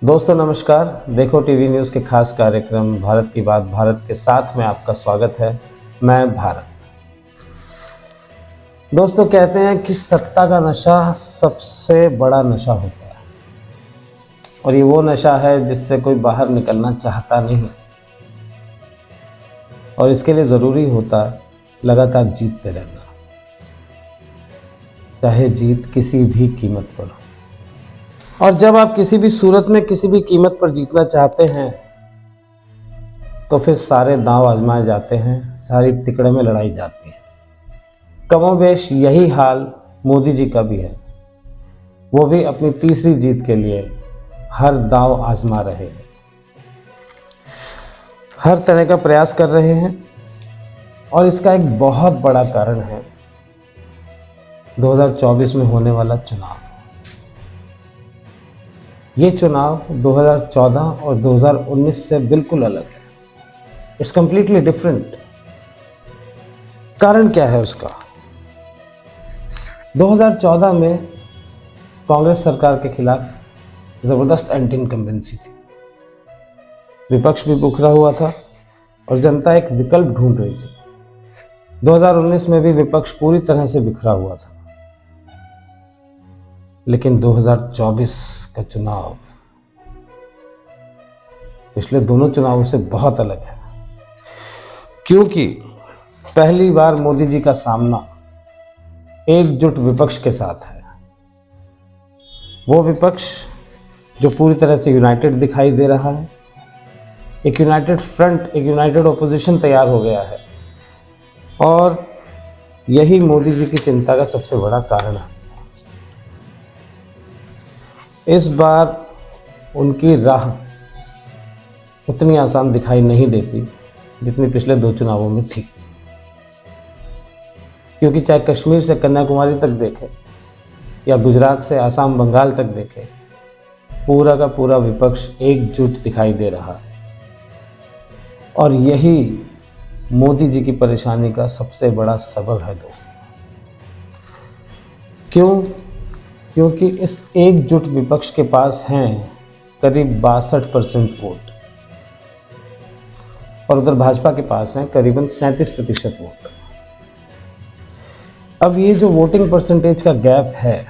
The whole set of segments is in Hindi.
दोस्तों नमस्कार। देखो टीवी न्यूज़ के खास कार्यक्रम भारत की बात भारत के साथ में आपका स्वागत है। मैं भारत। दोस्तों कहते हैं कि सत्ता का नशा सबसे बड़ा नशा होता है और ये वो नशा है जिससे कोई बाहर निकलना चाहता नहीं और इसके लिए ज़रूरी होता लगातार जीतते रहना, चाहे जीत किसी भी कीमत पर हो। और जब आप किसी भी सूरत में किसी भी कीमत पर जीतना चाहते हैं तो फिर सारे दांव आजमाए जाते हैं, सारी तिकड़े में लड़ाई जाती है। कमोबेश यही हाल मोदी जी का भी है। वो भी अपनी तीसरी जीत के लिए हर दांव आजमा रहे हैं, हर तरह का प्रयास कर रहे हैं और इसका एक बहुत बड़ा कारण है 2024 में होने वाला चुनाव। ये चुनाव 2014 और 2019 से बिल्कुल अलग है। It's completely different. कारण क्या है उसका? 2014 में कांग्रेस सरकार के खिलाफ जबरदस्त एंटी इनकम्बेंसी थी, विपक्ष भी बिखरा हुआ था और जनता एक विकल्प ढूंढ रही थी। 2019 में भी विपक्ष पूरी तरह से बिखरा हुआ था, लेकिन 2024 का चुनाव पिछले दोनों चुनावों से बहुत अलग है, क्योंकि पहली बार मोदी जी का सामना एकजुट विपक्ष के साथ है। वो विपक्ष जो पूरी तरह से यूनाइटेड दिखाई दे रहा है, एक यूनाइटेड फ्रंट, एक यूनाइटेड ओपोजिशन तैयार हो गया है और यही मोदी जी की चिंता का सबसे बड़ा कारण है। इस बार उनकी राह उतनी आसान दिखाई नहीं देती जितनी पिछले दो चुनावों में थी, क्योंकि चाहे कश्मीर से कन्याकुमारी तक देखें या गुजरात से आसाम बंगाल तक देखें, पूरा का पूरा विपक्ष एकजुट दिखाई दे रहा है और यही मोदी जी की परेशानी का सबसे बड़ा सबब है दोस्तों। क्यों? क्योंकि इस एकजुट विपक्ष के पास हैं करीब 62% वोट और उधर भाजपा के पास हैं करीबन 37% वोट। अब ये जो वोटिंग परसेंटेज का गैप है,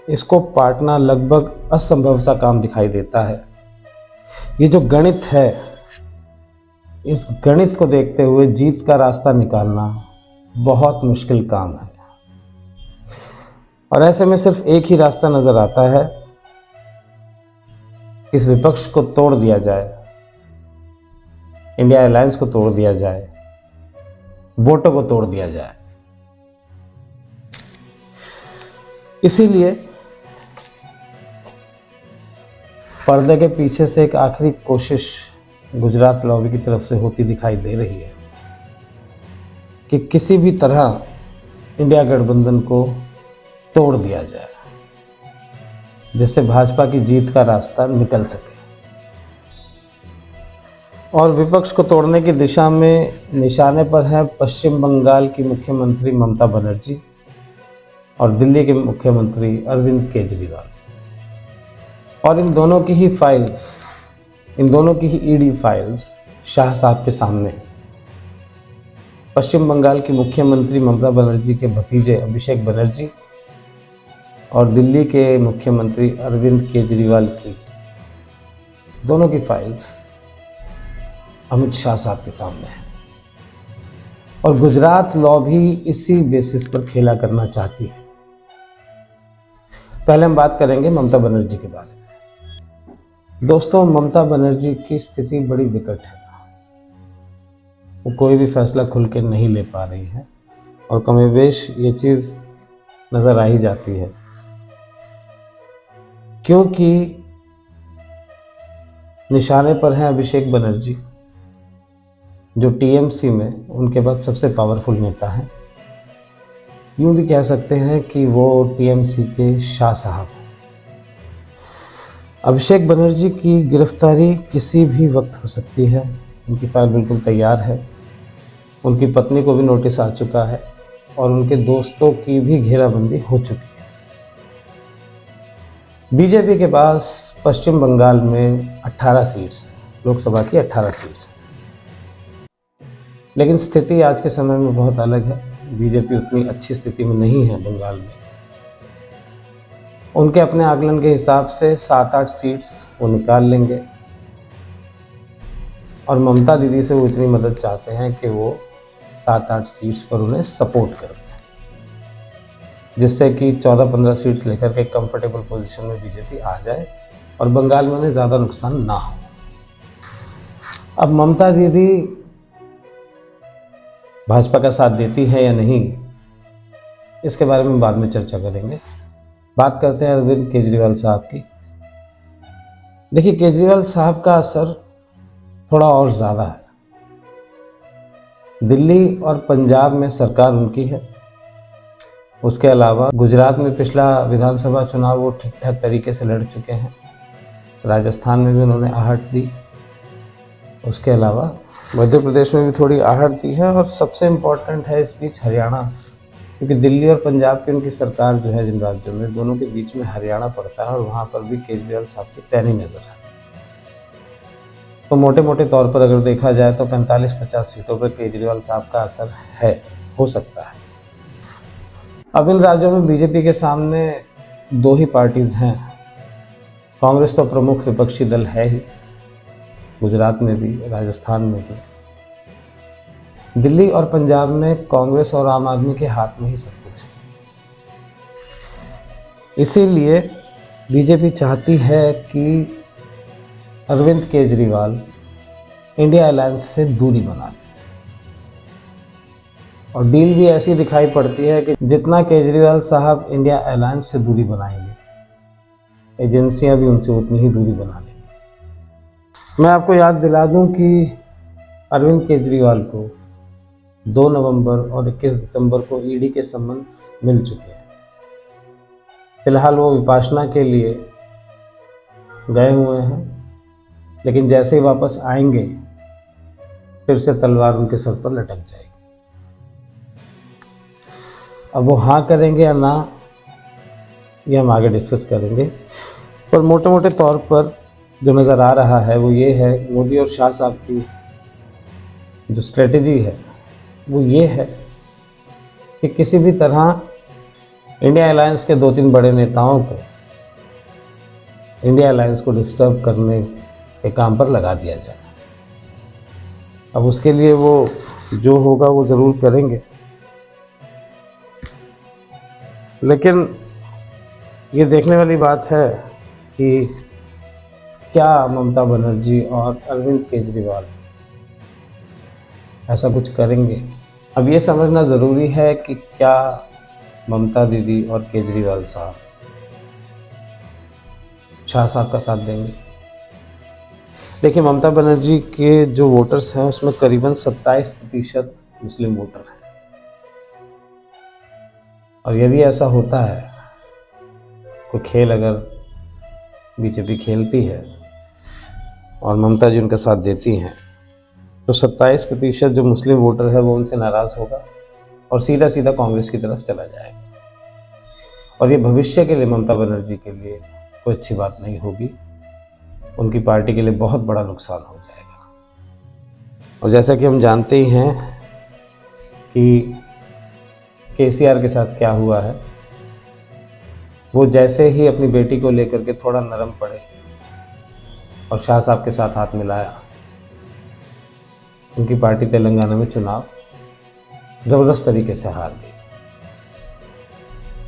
इसको पाटना लगभग असंभव सा काम दिखाई देता है। ये जो गणित है, इस गणित को देखते हुए जीत का रास्ता निकालना बहुत मुश्किल काम है और ऐसे में सिर्फ एक ही रास्ता नजर आता है कि इस विपक्ष को तोड़ दिया जाए, इंडिया अलायंस को तोड़ दिया जाए, वोटों को तोड़ दिया जाए। इसीलिए पर्दे के पीछे से एक आखिरी कोशिश गुजरात लॉबी की तरफ से होती दिखाई दे रही है कि किसी भी तरह इंडिया गठबंधन को तोड़ दिया जाए, जिससे भाजपा की जीत का रास्ता निकल सके। और विपक्ष को तोड़ने की दिशा में निशाने पर है पश्चिम बंगाल की मुख्यमंत्री ममता बनर्जी और दिल्ली के मुख्यमंत्री अरविंद केजरीवाल। और इन दोनों की ही फाइल्स, इन दोनों की ही ईडी फाइल्स शाह साहब के सामने है। पश्चिम बंगाल की मुख्यमंत्री ममता बनर्जी के भतीजे अभिषेक बनर्जी और दिल्ली के मुख्यमंत्री अरविंद केजरीवाल की दोनों की फाइल्स अमित शाह साहब के सामने है और गुजरात लॉबी इसी बेसिस पर खेला करना चाहती है। पहले हम बात करेंगे ममता बनर्जी के बारे में। दोस्तों, ममता बनर्जी की स्थिति बड़ी विकट है। वो कोई भी फैसला खुल के नहीं ले पा रही है और कमोबेश ये चीज़ नज़र आ ही जाती है, क्योंकि निशाने पर हैं अभिषेक बनर्जी, जो टीएमसी में उनके बाद सबसे पावरफुल नेता हैं। यूँ भी कह सकते हैं कि वो टीएमसी के शाह साहब हैं। अभिषेक बनर्जी की गिरफ्तारी किसी भी वक्त हो सकती है। उनकी फाइल बिल्कुल तैयार है। उनकी पत्नी को भी नोटिस आ चुका है और उनके दोस्तों की भी घेराबंदी हो चुकी है। बीजेपी के पास पश्चिम बंगाल में 18 सीट्स, लोकसभा की 18 सीट्स। लेकिन स्थिति आज के समय में बहुत अलग है। बीजेपी उतनी अच्छी स्थिति में नहीं है बंगाल में। उनके अपने आकलन के हिसाब से 7-8 सीट्स वो निकाल लेंगे और ममता दीदी से वो इतनी मदद चाहते हैं कि वो 7-8 सीट्स पर उन्हें सपोर्ट करते हैं, जिससे कि 14-15 सीट्स लेकर के कंफर्टेबल पोजीशन में बीजेपी आ जाए और बंगाल में उन्हें ज़्यादा नुकसान ना हो। अब ममता दीदी भाजपा का साथ देती है या नहीं, इसके बारे में बाद में चर्चा करेंगे। बात करते हैं अरविंद केजरीवाल साहब की। देखिए, केजरीवाल साहब का असर थोड़ा और ज़्यादा है। दिल्ली और पंजाब में सरकार उनकी है। उसके अलावा गुजरात में पिछला विधानसभा चुनाव वो ठीक ठाक तरीके से लड़ चुके हैं। राजस्थान में भी उन्होंने आहट दी। उसके अलावा मध्य प्रदेश में भी थोड़ी आहट दी है और सबसे इम्पोर्टेंट है इस बीच हरियाणा, क्योंकि दिल्ली और पंजाब की उनकी सरकार जो है जिन राज्यों में, दोनों के बीच में हरियाणा पड़ता है और वहाँ पर भी केजरीवाल साहब की पैनी नज़र है। तो मोटे मोटे तौर पर अगर देखा जाए तो 45-50 सीटों पर केजरीवाल साहब का असर है, हो सकता है। अब इन राज्यों में बीजेपी के सामने 2 ही पार्टीज हैं। कांग्रेस तो प्रमुख विपक्षी दल है ही, गुजरात में भी, राजस्थान में भी। दिल्ली और पंजाब में कांग्रेस और आम आदमी के हाथ में ही सब कुछ है। इसीलिए बीजेपी चाहती है कि अरविंद केजरीवाल इंडिया अलायंस से दूरी बना ले, और डील भी ऐसी दिखाई पड़ती है कि जितना केजरीवाल साहब इंडिया अलायंस से दूरी बनाएंगे, एजेंसियां भी उनसे उतनी ही दूरी बना लेंगी। मैं आपको याद दिला दूं कि अरविंद केजरीवाल को 2 नवंबर और 21 दिसंबर को ईडी के समन्स मिल चुके हैं। फिलहाल वो विपाशना के लिए गए हुए हैं, लेकिन जैसे ही वापस आएंगे फिर से तलवार उनके सर पर लटक जाएगी। अब वो हाँ करेंगे या ना, ये हम आगे डिस्कस करेंगे। पर मोटे मोटे तौर पर जो नज़र आ रहा है वो ये है, मोदी और शाह साहब की जो स्ट्रेटजी है वो ये है कि किसी भी तरह इंडिया अलायंस के 2-3 बड़े नेताओं को इंडिया अलायंस को डिस्टर्ब करने के काम पर लगा दिया जाए। अब उसके लिए वो जो होगा वो ज़रूर करेंगे, लेकिन ये देखने वाली बात है कि क्या ममता बनर्जी और अरविंद केजरीवाल ऐसा कुछ करेंगे। अब ये समझना ज़रूरी है कि क्या ममता दीदी और केजरीवाल साहब शाह साहब का साथ देंगे। देखिए, ममता बनर्जी के जो वोटर्स हैं उसमें करीबन 27% मुस्लिम वोटर हैं, और यदि ऐसा होता है, कोई खेल अगर बीजेपी खेलती है और ममता जी उनका साथ देती हैं, तो 27% जो मुस्लिम वोटर है वो उनसे नाराज़ होगा और सीधा सीधा कांग्रेस की तरफ चला जाएगा, और ये भविष्य के लिए ममता बनर्जी के लिए कोई अच्छी बात नहीं होगी। उनकी पार्टी के लिए बहुत बड़ा नुकसान हो जाएगा। और जैसा कि हम जानते ही हैं कि केसीआर के साथ क्या हुआ है, वो जैसे ही अपनी बेटी को लेकर के थोड़ा नरम पड़े और शाह साहब के साथ हाथ मिलाया, उनकी पार्टी तेलंगाना में चुनाव ज़बरदस्त तरीके से हार गई।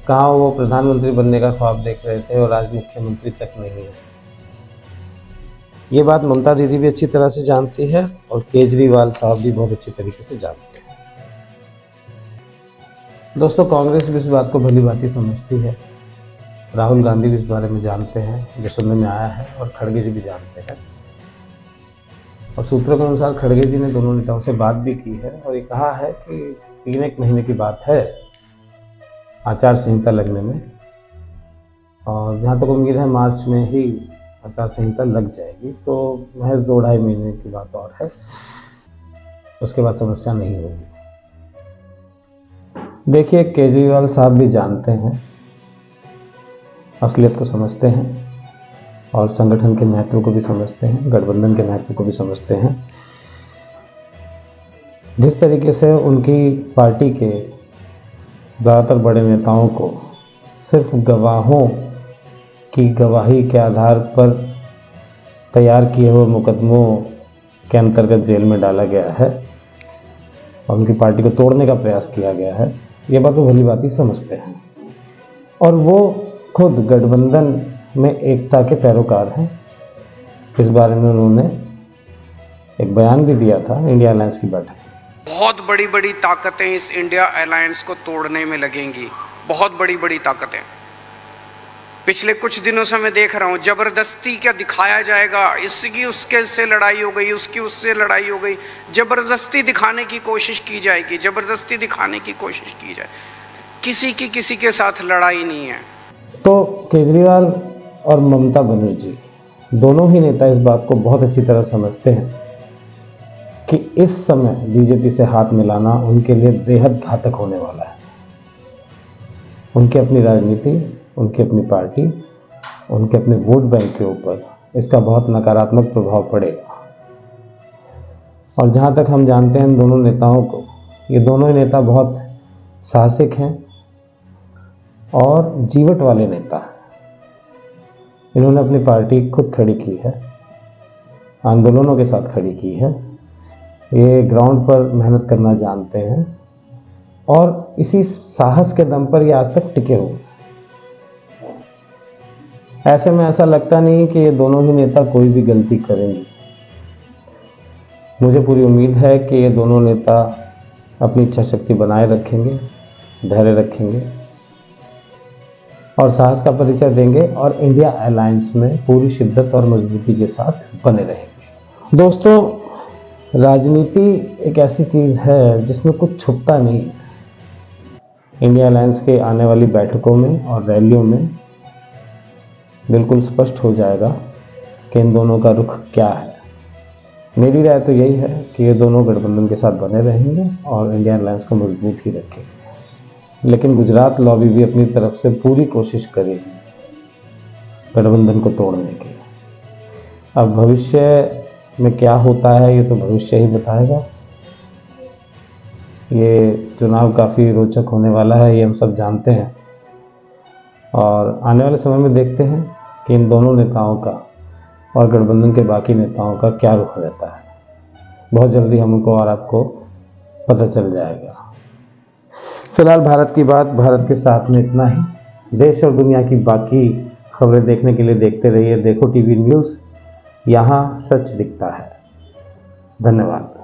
कहाँ वो प्रधानमंत्री बनने का ख्वाब देख रहे थे और आज मुख्यमंत्री तक नहीं है। ये बात ममता दीदी भी अच्छी तरह से जानती है और केजरीवाल साहब भी बहुत अच्छी तरीके से जानते हैं। दोस्तों, कांग्रेस भी इस बात को भली भांति समझती है, राहुल गांधी भी इस बारे में जानते हैं, जो सुनने में आया है, और खड़गे जी भी जानते हैं। और सूत्रों के अनुसार खड़गे जी ने दोनों नेताओं से बात भी की है और ये कहा है कि 3-1 महीने की बात है आचार संहिता लगने में, और जहाँ तक उम्मीद है मार्च में ही आचार संहिता लग जाएगी, तो महज 2-2.5 महीने की बात और है, उसके बाद समस्या नहीं होगी। देखिए, केजरीवाल साहब भी जानते हैं, असलियत को समझते हैं, और संगठन के महत्व को भी समझते हैं, गठबंधन के महत्व को भी समझते हैं। जिस तरीके से उनकी पार्टी के ज़्यादातर बड़े नेताओं को सिर्फ गवाहों की गवाही के आधार पर तैयार किए हुए मुकदमों के अंतर्गत जेल में डाला गया है और उनकी पार्टी को तोड़ने का प्रयास किया गया है, ये बात वो भली बात ही समझते हैं। और वो खुद गठबंधन में एकता के पैरोकार हैं। इस बारे में उन्होंने एक बयान भी दिया था इंडिया अलायंस की बैठक। बहुत बड़ी बड़ी ताकतें इस इंडिया अलायंस को तोड़ने में लगेंगी, बहुत बड़ी बड़ी ताकतें। पिछले कुछ दिनों से मैं देख रहा हूँ जबरदस्ती क्या दिखाया जाएगा, इसकी उसके से लड़ाई हो गई, उसकी उससे लड़ाई हो गई, जबरदस्ती दिखाने की कोशिश की जाएगी, जबरदस्ती दिखाने की कोशिश की जाए। किसी की किसी के साथ लड़ाई नहीं है। तो केजरीवाल और ममता बनर्जी दोनों ही नेता इस बात को बहुत अच्छी तरह समझते हैं कि इस समय बीजेपी से हाथ मिलाना उनके लिए बेहद घातक होने वाला है। उनकी अपनी राजनीति, उनकी अपनी पार्टी, उनके अपने वोट बैंक के ऊपर इसका बहुत नकारात्मक प्रभाव पड़ेगा। और जहाँ तक हम जानते हैं दोनों नेताओं को, ये दोनों ही नेता बहुत साहसिक हैं और जीवट वाले नेता हैं। इन्होंने अपनी पार्टी खुद खड़ी की है, आंदोलनों के साथ खड़ी की है, ये ग्राउंड पर मेहनत करना जानते हैं और इसी साहस के दम पर ये आज तक टिके हुए। ऐसे में ऐसा लगता नहीं कि ये दोनों ही नेता कोई भी गलती करेंगे। मुझे पूरी उम्मीद है कि ये दोनों नेता अपनी इच्छा शक्ति बनाए रखेंगे, धैर्य रखेंगे और साहस का परिचय देंगे और इंडिया अलायंस में पूरी शिद्दत और मजबूती के साथ बने रहेंगे। दोस्तों, राजनीति एक ऐसी चीज़ है जिसमें कुछ छुपता नहीं है। इंडिया अलायंस के आने वाली बैठकों में और रैलियों में बिल्कुल स्पष्ट हो जाएगा कि इन दोनों का रुख क्या है। मेरी राय तो यही है कि ये दोनों गठबंधन के साथ बने रहेंगे और इंडिया अलायंस को मजबूत ही रखेंगे। लेकिन गुजरात लॉबी भी अपनी तरफ से पूरी कोशिश करेगी गठबंधन को तोड़ने की। अब भविष्य में क्या होता है ये तो भविष्य ही बताएगा। ये चुनाव काफ़ी रोचक होने वाला है, ये हम सब जानते हैं और आने वाले समय में देखते हैं कि इन दोनों नेताओं का और गठबंधन के बाकी नेताओं का क्या रुख रहता है। बहुत जल्दी हमको और आपको पता चल जाएगा। फिलहाल भारत की बात, भारत के साथ में इतना ही। देश और दुनिया की बाकी खबरें देखने के लिए देखते रहिए देखो टीवी न्यूज़, यहाँ सच दिखता है। धन्यवाद।